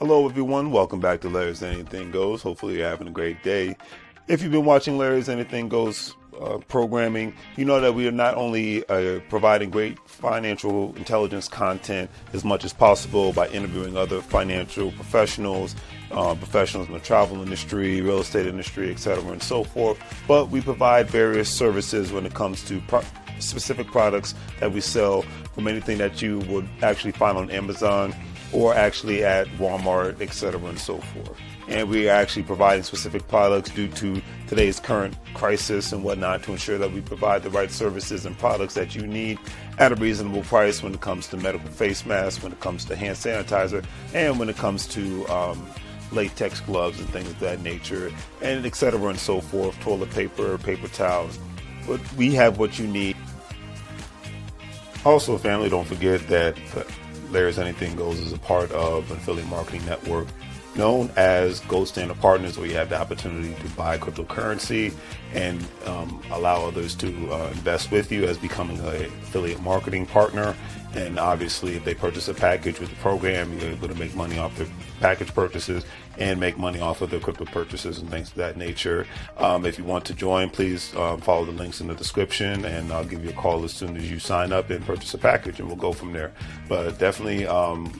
Hello everyone, welcome back to Larry's Anything Goes. Hopefully you're having a great day. If you've been watching Larry's Anything Goes programming, you know that we are not only providing great financial intelligence content as much as possible by interviewing other financial professionals, professionals in the travel industry, real estate industry, etc. and so forth, but we provide various services when it comes to specific products that we sell, from anything that you would actually find on Amazon or actually at Walmart, etc. and so forth. And we are actually providing specific products due to today's current crisis and whatnot to ensure that we provide the right services and products that you need at a reasonable price when it comes to medical face masks, when it comes to hand sanitizer, and when it comes to latex gloves and things of that nature, and etc. and so forth, toilet paper, paper towels. But we have what you need. Also, family, don't forget that Larry's Anything Goes is a part of an affiliate marketing network known as Gold Standard Partners, where you have the opportunity to buy cryptocurrency and allow others to invest with you as becoming an affiliate marketing partner. And obviously, if they purchase a package with the program, you're able to make money off their package purchases and make money off of their crypto purchases and things of that nature. If you want to join, please follow the links in the description, and I'll give you a call as soon as you sign up and purchase a package, and we'll go from there. But definitely,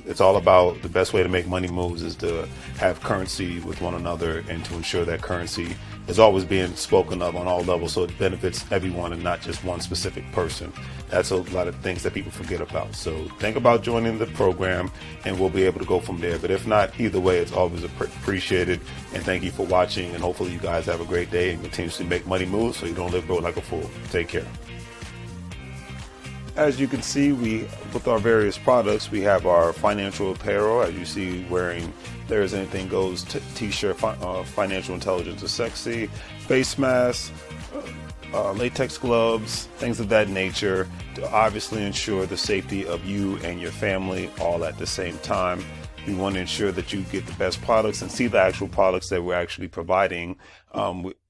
it's all about the best way to make money moves is to have currency with one another and to ensure that currency is always being spoken of on all levels, so it benefits everyone and not just one specific person. That's a lot of things that people forget about. So think about joining the program, and we'll be able to go from there. But if not, either way, it's always appreciated. And thank you for watching, and hopefully you guys have a great day and continuously make money moves so you don't live broke like a fool. Take care. As you can see, with our various products, we have our financial apparel, as you see, wearing There's Anything Goes t-shirt, financial intelligence is sexy, face masks, latex gloves, things of that nature, to obviously ensure the safety of you and your family all at the same time. We want to ensure that you get the best products and see the actual products that we're actually providing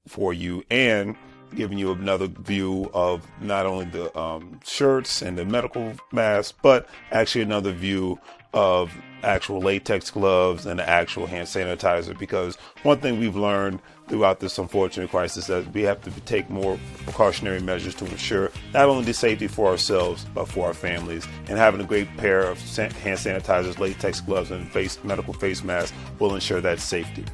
for you, and giving you another view of not only the shirts and the medical masks, but actually another view of actual latex gloves and the actual hand sanitizer. Because one thing we've learned throughout this unfortunate crisis is that we have to take more precautionary measures to ensure not only the safety for ourselves, but for our families. And having a great pair of hand sanitizers, latex gloves, and medical face masks will ensure that safety.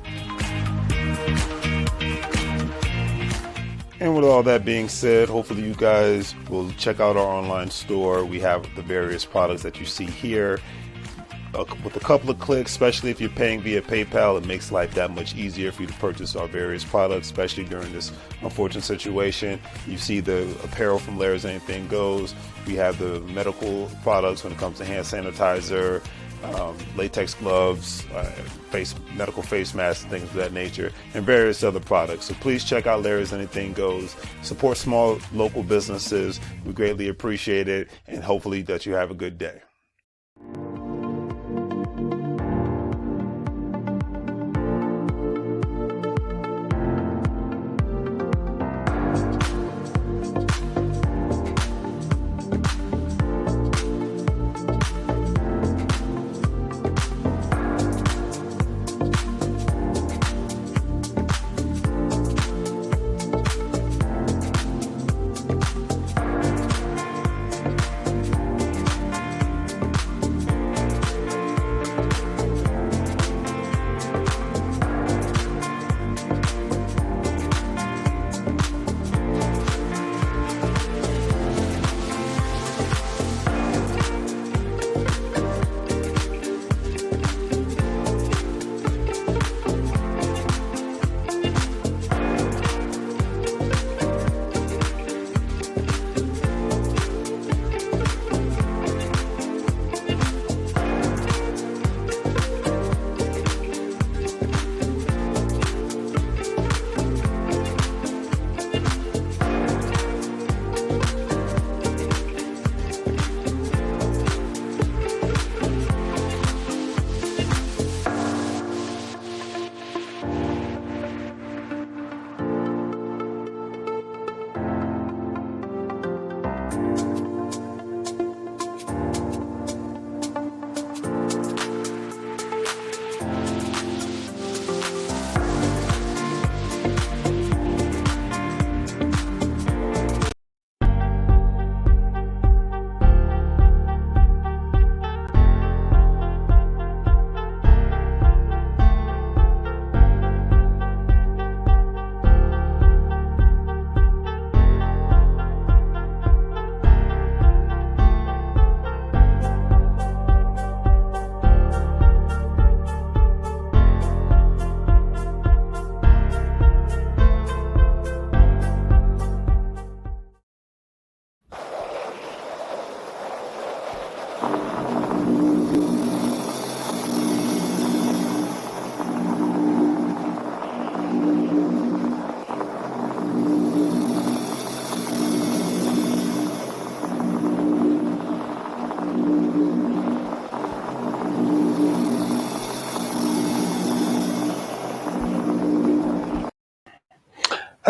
And with all that being said, hopefully you guys will check out our online store. We have the various products that you see here. With a couple of clicks, especially if you're paying via PayPal, it makes life that much easier for you to purchase our various products, especially during this unfortunate situation. You see the apparel from Larry's Anything Goes. We have the medical products when it comes to hand sanitizer, latex gloves, medical face masks, things of that nature, and various other products. So please check out Larry's Anything Goes. Support small local businesses. We greatly appreciate it, and hopefully that you have a good day.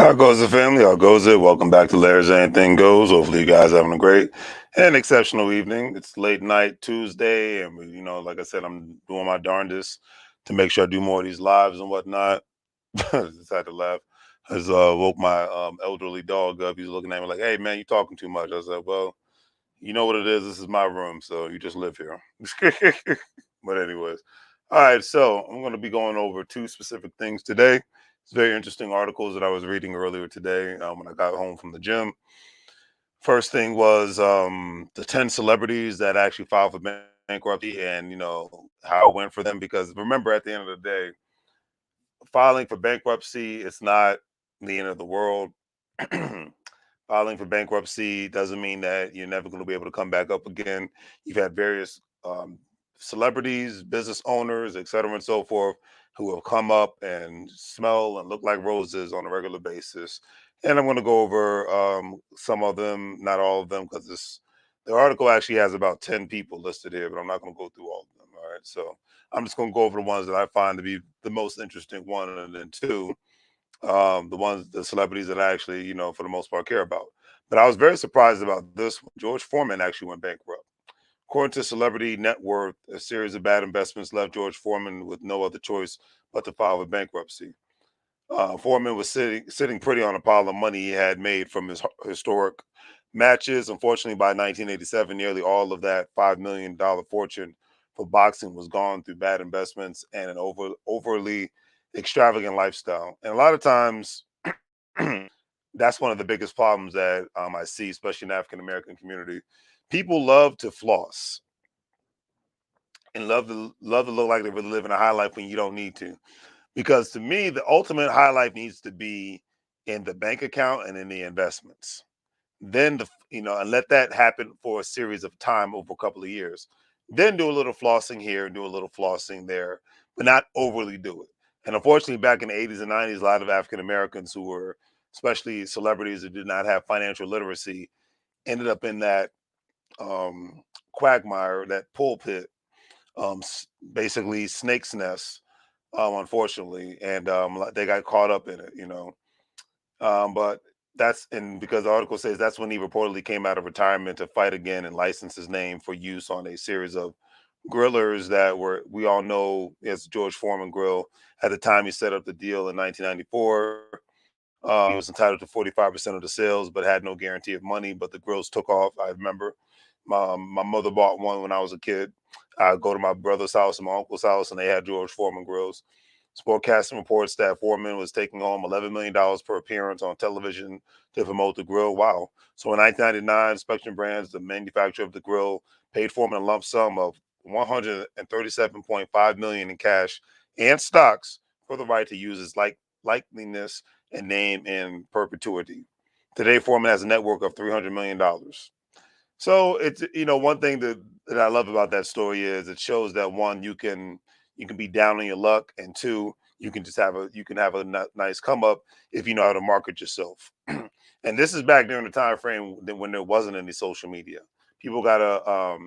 How goes the family? How goes it? Welcome back to Larry's Anything Goes. Hopefully, you guys having a great and exceptional evening. It's late night Tuesday, and like I said, I'm doing my darndest to make sure I do more of these lives and whatnot. Just had to laugh. Has woke my elderly dog up. He's looking at me like, "Hey, man, you talking too much." I said, "Well, you know what it is. This is my room, so you just live here." But anyways, all right. So I'm going to be going over two specific things today. It's very interesting articles that I was reading earlier today when I got home from the gym. First thing was the 10 celebrities that actually filed for bankruptcy, and how it went for them. Because remember, at the end of the day, filing for bankruptcy, it's not the end of the world. Filing for bankruptcy doesn't mean that you're never going to be able to come back up again. You've had various celebrities, business owners, et cetera, and so forth, who have come up and smell and look like roses on a regular basis. And I'm going to go over some of them, not all of them, because the article actually has about 10 people listed here, but I'm not going to go through all of them. All right. So I'm just going to go over the ones that I find to be the most interesting one, and then two, the celebrities that I actually, for the most part, care about. But I was very surprised about this one. George Foreman actually went bankrupt. According to Celebrity Net Worth, a series of bad investments left George Foreman with no other choice but to file for bankruptcy. Foreman was sitting pretty on a pile of money he had made from his historic matches. Unfortunately, by 1987, nearly all of that $5 million fortune for boxing was gone through bad investments and an overly extravagant lifestyle. And a lot of times, that's one of the biggest problems that I see, especially in the African American community. People love to floss and love to look like they're really living a high life when you don't need to. Because to me, the ultimate high life needs to be in the bank account and in the investments. Then and let that happen for a series of time over a couple of years. Then do a little flossing here and do a little flossing there, but not overly do it. And unfortunately, back in the 80s and 90s, a lot of African Americans who were, especially celebrities who did not have financial literacy, ended up in that quagmire, that pulpit, basically snake's nest, unfortunately, and they got caught up in it. But that's and because the article says that's when he reportedly came out of retirement to fight again and license his name for use on a series of grillers that were we all know as George Foreman Grill. At the time he set up the deal in 1994, he was entitled to 45% of the sales, but had no guarantee of money. But the grills took off. I remember my mother bought one when I was a kid. I go to my brother's house and my uncle's house, and they had George Foreman grills. Sportcasting reports that Foreman was taking home $11 million per appearance on television to promote the grill. Wow. So in 1999, Spectrum Brands, the manufacturer of the grill, paid Foreman a lump sum of $137.5 million in cash and stocks for the right to use his likeliness and name in perpetuity. Today, Foreman has a network of $300 million. So it's one thing that I love about that story is it shows that one you can be down on your luck, and two you can have a nice come up if you know how to market yourself. And this is back during the time frame when there wasn't any social media. People gotta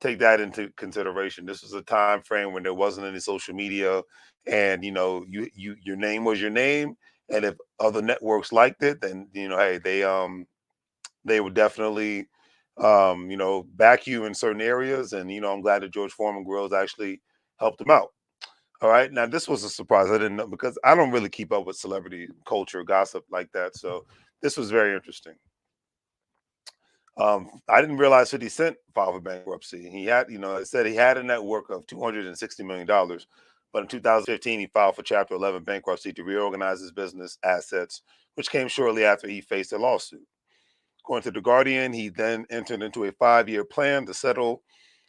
take that into consideration. This was a time frame when there wasn't any social media, and your name was your name, and if other networks liked it, then hey, they would definitely back you in certain areas. And I'm glad that George Foreman Grills actually helped him out. All right, now this was a surprise. I didn't know because I don't really keep up with celebrity culture gossip like that, so this was very interesting. I didn't realize 50 Cent filed for bankruptcy. He had, it said he had a net worth of $260 million, but in 2015 he filed for Chapter 11 bankruptcy to reorganize his business assets, which came shortly after he faced a lawsuit. According to The Guardian, he then entered into a 5-year plan to settle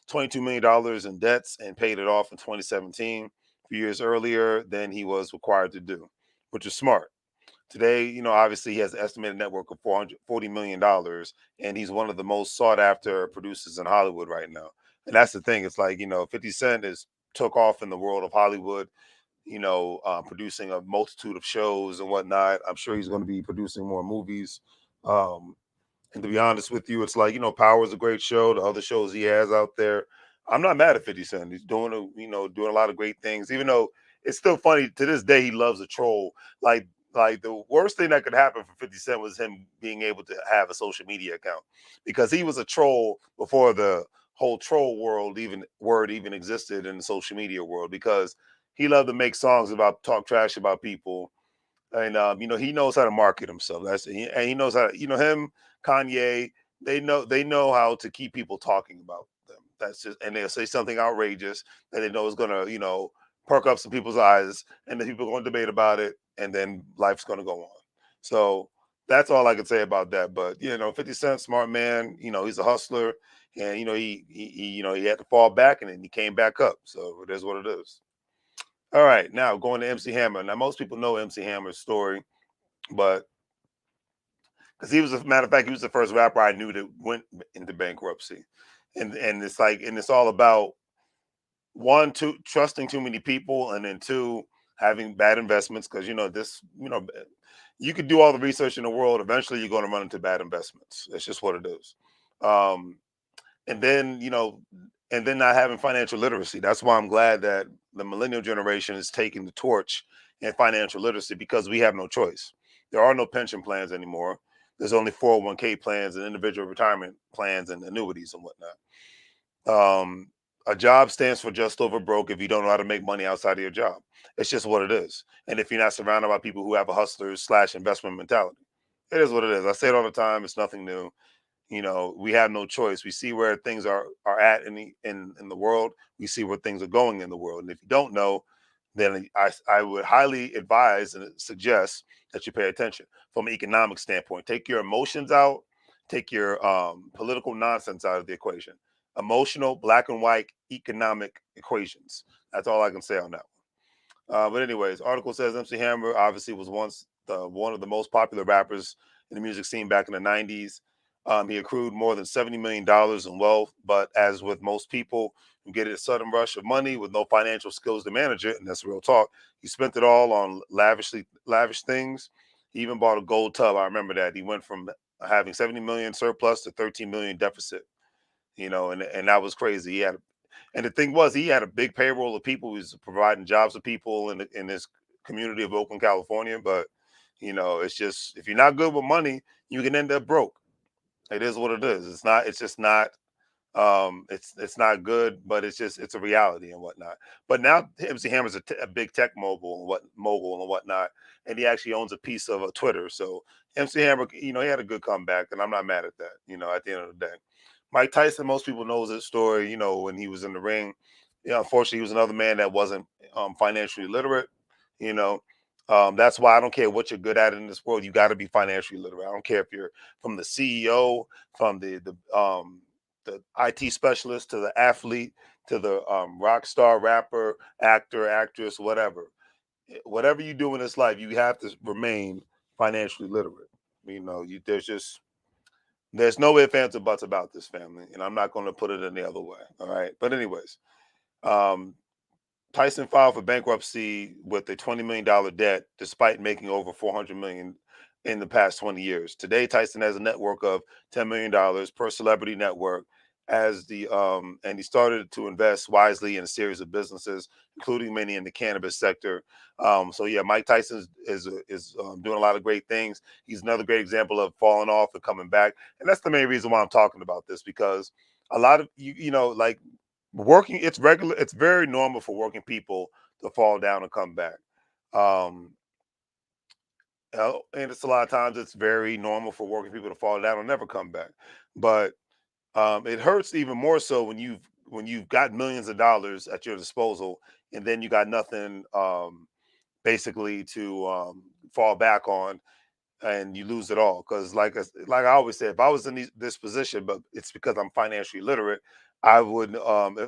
$22 million in debts and paid it off in 2017, a few years earlier than he was required to do, which is smart. Today, obviously he has an estimated network of $440 million, and he's one of the most sought after producers in Hollywood right now. And that's the thing. It's like, 50 Cent is took off in the world of Hollywood, producing a multitude of shows and whatnot. I'm sure he's going to be producing more movies. Um, and to be honest with you, it's like, Power is a great show. The other shows he has out there, I'm not mad at 50 Cent. He's doing a lot of great things, even though it's still funny to this day. He loves a troll. Like like the worst thing that could happen for 50 Cent was him being able to have a social media account, because he was a troll before the whole troll word even existed in the social media world, because he loved to make songs about talk trash about people. And he knows how to market himself. And he knows how, him, Kanye, they know how to keep people talking about them. That's just, and they'll say something outrageous that they know is gonna, perk up some people's eyes, and then people are gonna debate about it, and then life's gonna go on. So that's all I can say about that. But 50 Cent, smart man, he's a hustler, and he had to fall back, and then he came back up. So it is what it is. All right, now going to MC Hammer. Now most people know MC Hammer's story, but because he was, a matter of fact, he was the first rapper I knew that went into bankruptcy, and it's like, and it's all about one, two, trusting too many people, and then two, having bad investments, because you could do all the research in the world, eventually you're going to run into bad investments. It's just what it is. Um, and then not having financial literacy. That's why I'm glad that the millennial generation is taking the torch in financial literacy, because we have no choice. There are no pension plans anymore. There's only 401k plans and individual retirement plans and annuities and whatnot. A job stands for just over broke if you don't know how to make money outside of your job. It's just what it is. And if you're not surrounded by people who have a hustlers/investment mentality, it is what it is. I say it all the time. It's nothing new. We have no choice. We see where things are at in the world. We see where things are going in the world. And if you don't know, then I would highly advise and suggest that you pay attention from an economic standpoint. Take your emotions out, take your political nonsense out of the equation. Emotional, black and white economic equations. That's all I can say on that one. But anyways, article says MC Hammer obviously was once one of the most popular rappers in the music scene back in the 90s. He accrued more than $70 million in wealth, but as with most people who get a sudden rush of money with no financial skills to manage it, and that's real talk, he spent it all on lavish things. He even bought a gold tub. I remember that. He went from having 70 million surplus to 13 million deficit. And that was crazy. And the thing was, he had a big payroll of people. He was providing jobs to people in this community of Oakland, California. But it's just, if you're not good with money, you can end up broke. It is what it is. It's not. It's just not. It's not good, but it's a reality and whatnot. But now MC Hammer's a big tech mogul and whatnot, and he actually owns a piece of Twitter. So MC Hammer, he had a good comeback, and I'm not mad at that. At the end of the day, Mike Tyson, most people knows his story. When he was in the ring, unfortunately, he was another man that wasn't financially literate. You know, that's why I don't care what you're good at in this world. You got to be financially literate. I don't care if you're from the CEO, from the IT specialist, to the athlete, to the rock star, rapper, actor, actress, whatever. Whatever you do in this life, you have to remain financially literate. There's no ifs, ands, or buts about this, family, and I'm not going to put it any other way. All right. But anyways, um, Tyson filed for bankruptcy with a $20 million debt, despite making over $400 million in the past 20 years. Today, Tyson has a net worth of $10 million per celebrity network, and he started to invest wisely in a series of businesses, including many in the cannabis sector. So yeah, Mike Tyson is doing a lot of great things. He's another great example of falling off and coming back, and that's the main reason why I'm talking about this, because a lot of like working, it's very normal for working people to fall down and come back. um and it's a lot of times it's very normal for working people to fall down and never come back. But it hurts even more so when you've got millions of dollars at your disposal, and then you got nothing, basically, to fall back on, and you lose it all. Because like I always say, if I was in this position, but it's because I'm financially literate, I would,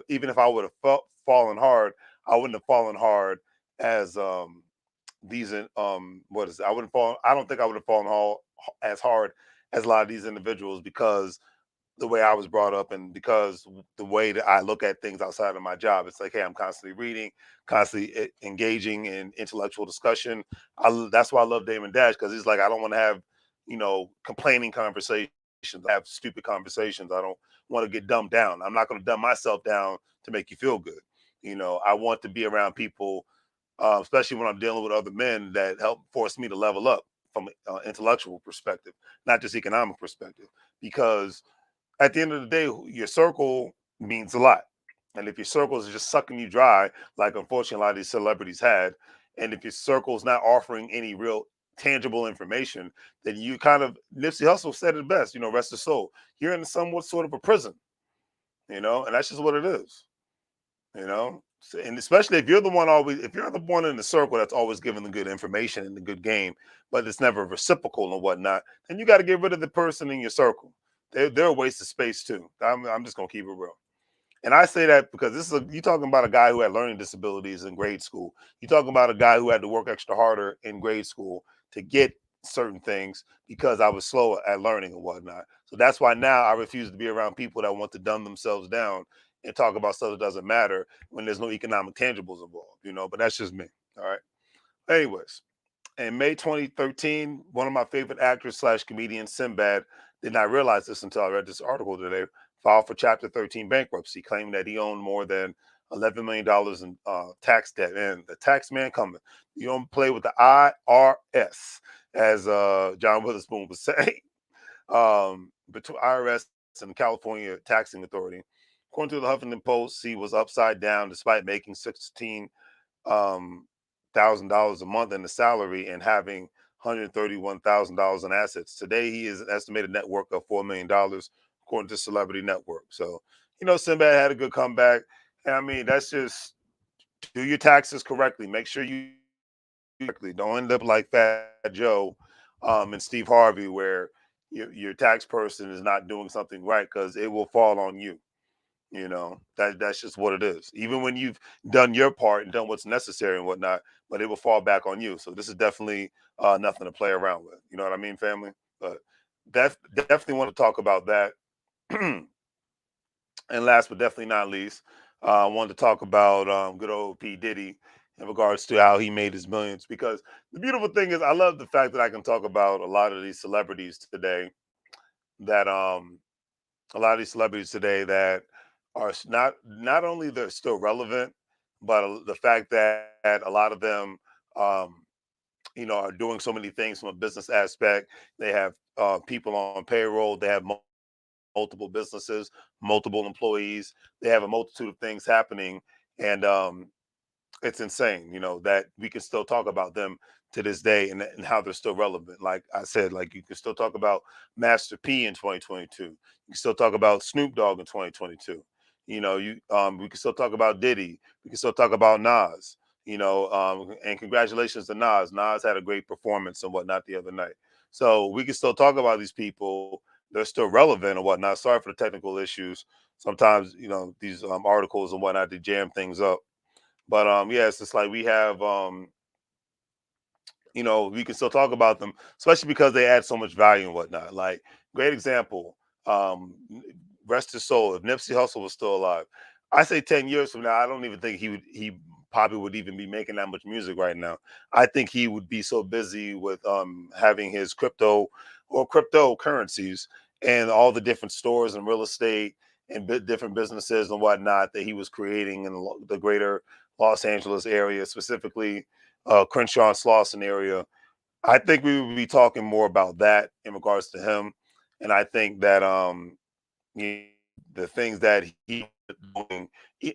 even if I would have fallen hard, I wouldn't have fallen hard as these what is it? I don't think I would have fallen as hard as a lot of these individuals, because the way I was brought up, and because the way that I look at things outside of my job. It's like, hey, I'm constantly reading, constantly engaging in intellectual discussion. That's why I love Damon Dash, because he's like, I don't want to have, complaining conversations. I have stupid conversations. I don't want to get dumbed down. I'm not going to dumb myself down to make you feel good. I want to be around people especially when I'm dealing with other men that help force me to level up from an intellectual perspective, not just economic perspective. Because at the end of the day, your circle means a lot. And if your circle is just sucking you dry, like unfortunately a lot of these celebrities had, and if your circle is not offering any real tangible information, then you kind of, Nipsey Hussle said it best, rest his soul. You're in somewhat sort of a prison, and that's just what it is, you know. And especially if you're the one always, if you're the one in the circle that's always giving the good information and the good game, but it's never reciprocal and whatnot, then you got to get rid of the person in your circle. They're a waste of space too. I'm just gonna keep it real. And I say that because you talking about a guy who had learning disabilities in grade school. You talking about a guy who had to work extra harder in grade school to get certain things because I was slow at learning and whatnot. So that's why now I refuse to be around people that want to dumb themselves down and talk about stuff that doesn't matter when there's no economic tangibles involved. But that's just me. All right. Anyways, in May 2013, one of my favorite actors slash comedians, Sinbad, did not realize this until I read this article today, filed for Chapter 13 bankruptcy, claiming that he owned more than $11 million in tax debt. And the tax man coming. You don't play with the IRS, as John Witherspoon would say, between IRS and the California Taxing Authority. According to the Huffington Post, he was upside down despite making 16 um $1,000 a month in the salary and having $131,000 in assets. Today, he is an estimated net worth of $4 million, according to Celebrity Network. So, Sinbad had a good comeback. And I mean, that's just do your taxes correctly. Make sure you correctly. Don't end up like Fat Joe and Steve Harvey, where your tax person is not doing something right because it will fall on you. That's just what it is. Even when you've done your part and done what's necessary and whatnot, but it will fall back on you. So this is definitely nothing to play around with. You know what I mean, family? But definitely want to talk about that. And last but definitely not least, I wanted to talk about good old P Diddy in regards to how he made his millions. Because the beautiful thing is, I love the fact that I can talk about a lot of these celebrities today that that are not only they're still relevant, but the fact that a lot of them, um, are doing so many things from a business aspect. They have people on payroll. They have multiple businesses, multiple employees. They have a multitude of things happening, and it's insane, that we can still talk about them to this day and how they're still relevant. Like I said, like you can still talk about Master P in 2022. You can still talk about Snoop Dogg in 2022. We can still talk about Diddy. We can still talk about Nas. And congratulations to Nas. Nas had a great performance and whatnot the other night. So we can still talk about these people. They're still relevant and whatnot. Sorry for the technical issues. Sometimes, these articles and whatnot, they jam things up. But yeah, it's just like we have we can still talk about them, especially because they add so much value and whatnot. Like, great example, um, rest his soul. If Nipsey Hussle was still alive, I say 10 years from now, I don't even think he probably would even be making that much music right now. I think he would be so busy with having his crypto or cryptocurrencies and all the different stores and real estate and different businesses and whatnot that he was creating in the greater Los Angeles area, specifically Crenshaw and Slauson area. I think we would be talking more about that in regards to him, and I think that the things that he doing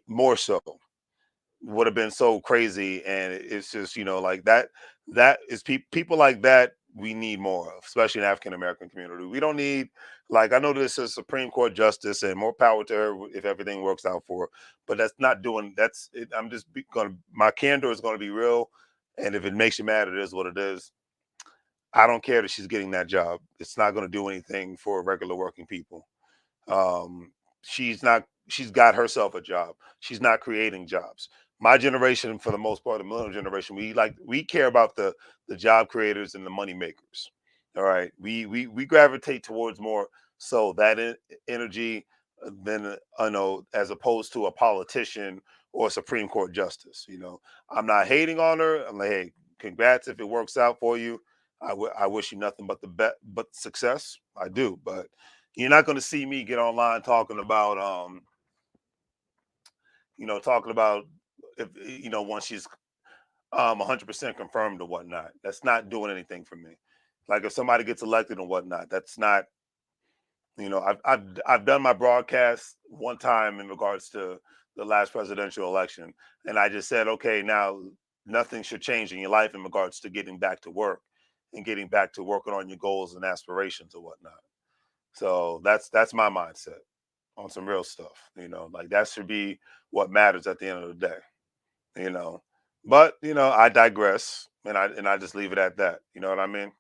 more so would have been so crazy, and it's just like that. That is people like that we need more of, especially in the African American community. We don't need, like, I know this is Supreme Court justice and more power to her if everything works out for her, but that's not doing. That's it. I'm just gonna my candor is gonna be real, and if it makes you mad, it is what it is. I don't care that she's getting that job. It's not going to do anything for regular working people. Um, she's got herself a job. She's not creating jobs. My generation, for the most part, the millennial generation, we care about the job creators and the money makers. All right. We gravitate towards more so that energy than as opposed to a politician or a Supreme Court justice. I'm not hating on her. I'm like, hey, congrats if it works out for you. I wish you nothing but but success. I do, but you're not going to see me get online talking about talking about if once she's 100% confirmed or whatnot. That's not doing anything for me. Like if somebody gets elected and whatnot, that's not. I've done my broadcast one time in regards to the last presidential election, and I just said, okay, now nothing should change in your life in regards to getting back to work and getting back to working on your goals and aspirations or whatnot. So that's my mindset on some real stuff. Like that should be what matters at the end of the day. You know, but I digress, and I just leave it at that. You know what I mean?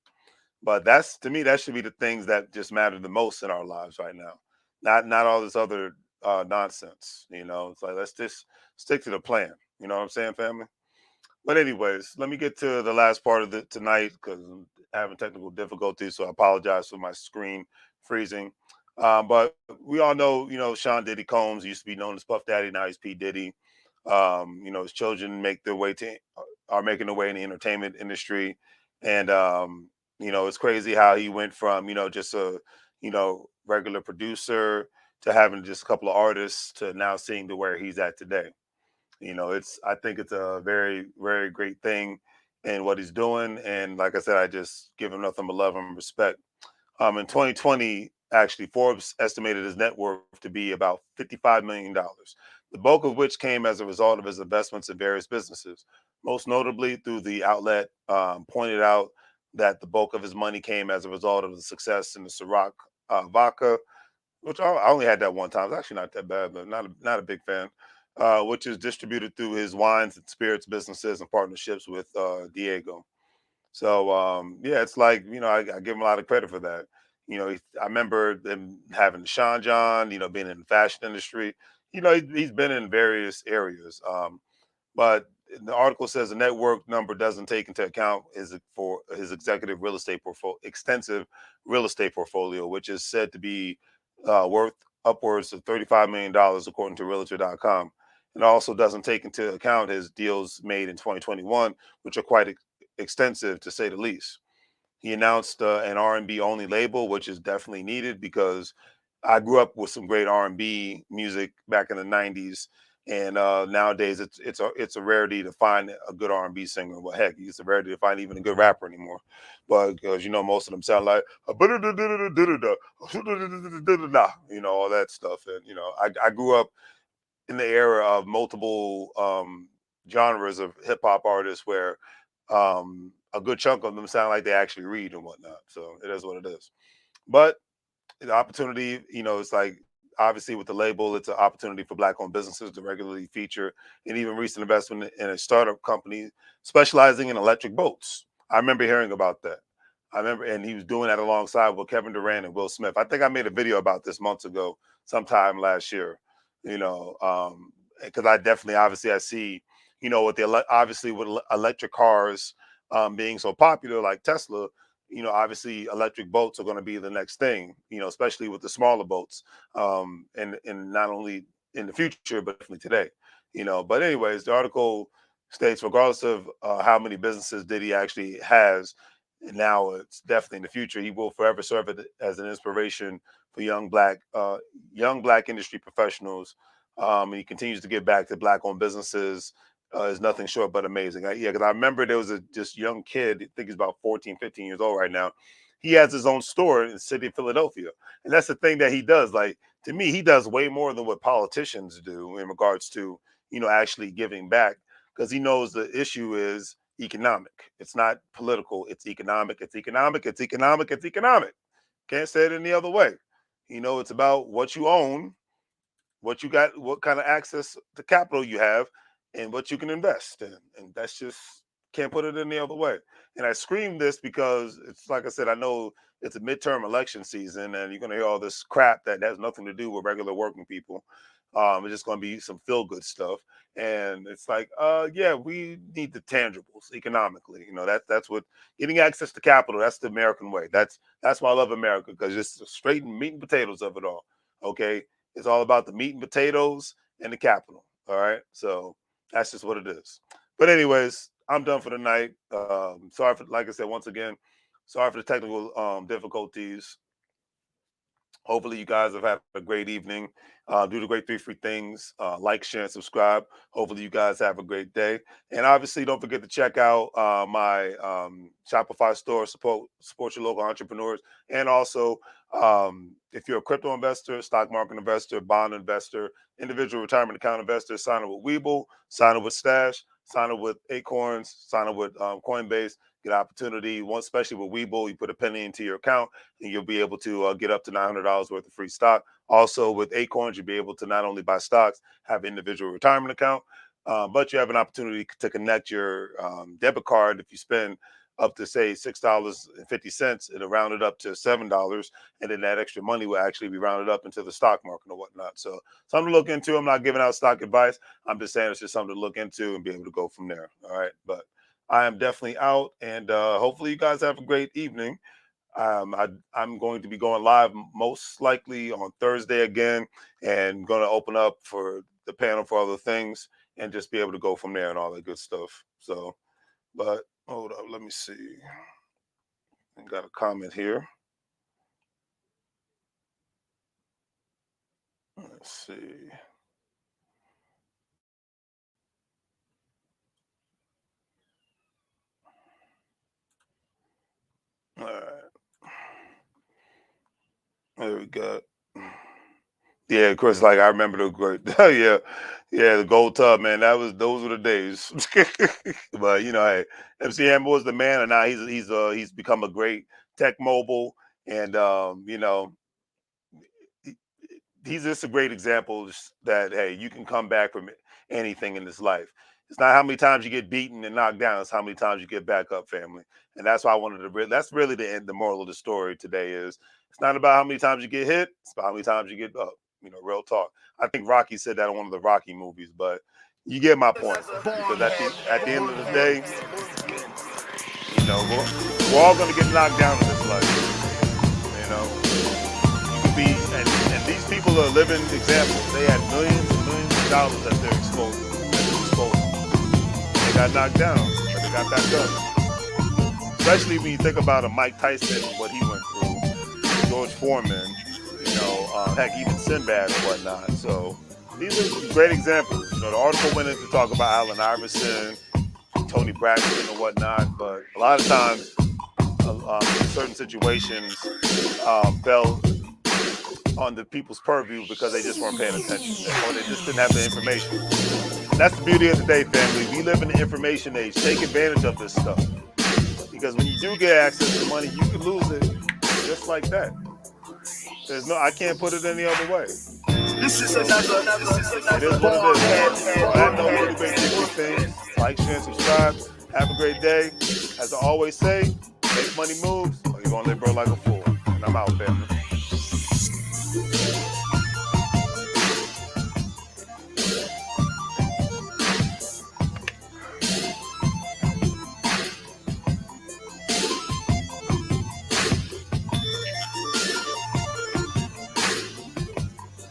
But that's to me, that should be the things that just matter the most in our lives right now. Not all this other nonsense. It's like let's just stick to the plan. You know what I'm saying, family? But anyways, let me get to the last part of the tonight because I'm having technical difficulties. So I apologize for my screen freezing. But we all know, Sean Diddy Combs used to be known as Puff Daddy. Now he's P Diddy. His children are making their way in the entertainment industry, and it's crazy how he went from just a regular producer to having just a couple of artists to now seeing to where he's at today. It's I think it's a very, very great thing in what he's doing. And like I said, I just give him nothing but love and respect. In 2020, actually, Forbes estimated his net worth to be about $55 million, the bulk of which came as a result of his investments in various businesses. Most notably, through the outlet pointed out that the bulk of his money came as a result of the success in the Ciroc vodka, which I only had that one time. It's actually not that bad, but not a big fan. Which is distributed through his wines and spirits businesses and partnerships with Diego. So yeah, it's like I give him a lot of credit for that. I remember him having Sean John. Being in the fashion industry. He's been in various areas. But the article says the network number doesn't take into account for his extensive real estate portfolio, which is said to be worth upwards of $35 million, according to Realtor.com. It also doesn't take into account his deals made in 2021, which are quite extensive to say the least. He announced an R&B only label, which is definitely needed because I grew up with some great R&B music back in the '90s, and nowadays it's a rarity to find a good R&B singer. Well, heck, it's a rarity to find even a good rapper anymore. But because most of them sound like all that stuff, and I grew up in the era of multiple genres of hip hop artists where a good chunk of them sound like they actually read and whatnot. So it is what it is. But the opportunity, it's like obviously with the label, it's an opportunity for black-owned businesses to regularly feature and even recent investment in a startup company specializing in electric boats. I remember hearing about that. I remember, and he was doing that alongside with Kevin Durant and Will Smith. I think I made a video about this months ago, sometime last year. Because I definitely, obviously, I see, obviously with electric cars being so popular, like Tesla, obviously electric boats are going to be the next thing, especially with the smaller boats, and not only in the future, but definitely today, But anyways, the article states, regardless of how many businesses Diddy actually has, and now it's definitely in the future, he will forever serve as an inspiration for young black industry professionals. And he continues to give back to black-owned businesses is nothing short but amazing. Yeah, because I remember there was this young kid, I think he's about 14, 15 years old right now. He has his own store in the city of Philadelphia. And that's the thing that he does. Like, to me, he does way more than what politicians do in regards to, actually giving back because he knows the issue is economic. It's not political. It's economic. It's economic. It's economic. It's economic. Can't say it any other way. It's about what you own, what you got, what kind of access to capital you have, and what you can invest in. And that's just can't put it any other way. And I scream this because it's like I said, I know it's a midterm election season, and you're going to hear all this crap that has nothing to do with regular working people. It's just going to be some feel good stuff, and it's like, yeah, we need the tangibles economically. That's what getting access to capital. That's the American way. That's why I love America because it's the straight meat and potatoes of it all. Okay, it's all about the meat and potatoes and the capital. All right. So that's just what it is. But anyways, I'm done for the night. Sorry for, like I said, once again, sorry for the technical difficulties. Hopefully, you guys have had a great evening. Do the great three free things: like, share, and subscribe. Hopefully, you guys have a great day. And obviously, don't forget to check out my Shopify store. Support your local entrepreneurs. And also, if you're a crypto investor, stock market investor, bond investor, individual retirement account investor, sign up with Webull, sign up with Stash, sign up with Acorns, sign up with Coinbase. Get opportunity. One, especially with Webull, you put a penny into your account and you'll be able to get up to $900 worth of free stock. Also, with Acorns, you'll be able to not only buy stocks, have an individual retirement account, but you have an opportunity to connect your debit card. If you spend up to, say, $6.50, it'll round it up to $7, and then that extra money will actually be rounded up into the stock market or whatnot. So something to look into. I'm not giving out stock advice. I'm just saying it's just something to look into and be able to go from there. All right, but I am definitely out, and hopefully you guys have a great evening. I'm going to be going live most likely on Thursday again, and going to open up for the panel for other things, and just be able to go from there and all that good stuff. So, but hold up, let me see. I got a comment here. Let's see. All right, there we go. Yeah, of course. Like I remember the great, yeah, the gold tub, man. Those were the days. But hey, MC Hammer was the man, and now he's become a great tech mobile, and he- he's just a great example that hey, you can come back from anything in this life. It's not how many times you get beaten and knocked down; it's how many times you get back up, family. And that's why I wanted to. That's really the end. The moral of the story today is it's not about how many times you get hit; it's about how many times you get up. Real talk. I think Rocky said that in one of the Rocky movies, but you get my point. Because at the end of the day, we're all gonna get knocked down in this life. You know, you could be, and these people are living examples. They had millions and millions of dollars at their disposal. They got knocked down, but they got back up. Especially when you think about a Mike Tyson and what he went through, George Foreman, heck, even Sinbad and whatnot. So these are great examples. The article went in to talk about Allen Iverson, Tony Braxton, and whatnot, but a lot of times, certain situations fell on the people's purview because they just weren't paying attention or they just didn't have the information. And that's the beauty of the day, family. We live in the information age. Take advantage of this stuff because when you do get access to money, you can lose it just like that. I can't put it any other way. This is another. It is what it is. On that note, do the great things. Like, share, and subscribe. Have a great day. As I always say, make money moves or you're going to live bro like a fool. And I'm out, family.